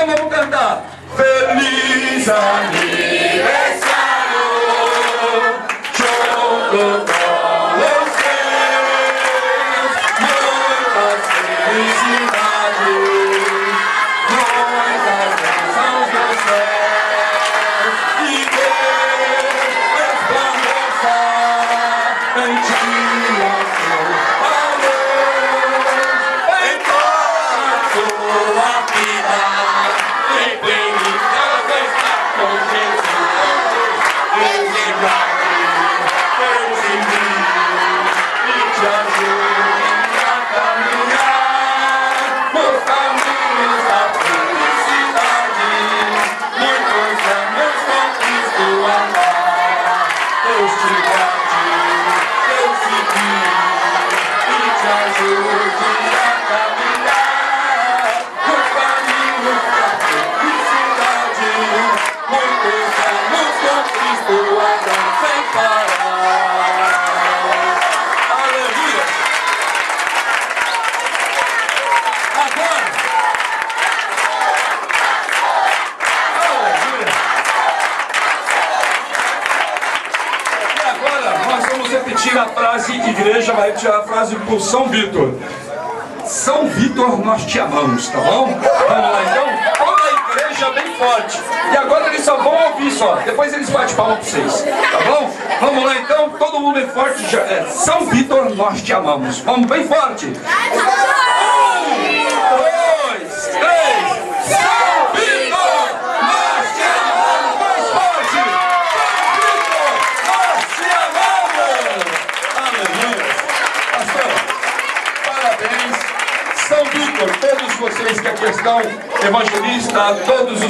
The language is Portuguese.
então vamos cantar. Feliz aniversário, junto com vocês, muitas felicidades, muitas bênçãos do céu, e Deus resplandeça em ti a sua vida, em plenitude está com Jesus. Deus te guie e te ajude a caminhar nos caminhos da felicidade. Muitos anos com Cristo amar. Deus te guarde, Deus te guie e te ajude a caminhar. Sem parar. Aleluia. Agora. Aleluia. E agora nós vamos repetir a frase, igreja vai repetir a frase por São Vitor. São Vitor, nós te amamos, tá bom? Vamos lá então? Toda a igreja bem forte. E agora eles só vão ouvir só. Depois eles batem palma pra vocês. Tá bom? Vamos lá então? Todo mundo bem forte. São Vitor, nós te amamos. Vamos bem forte. 1, 2, 3. São Vitor, nós te amamos. Mais forte. São Vitor, nós te amamos. Aleluia. Pastor, parabéns. São Vitor, todos vocês que aqui estão, evangelista, todos os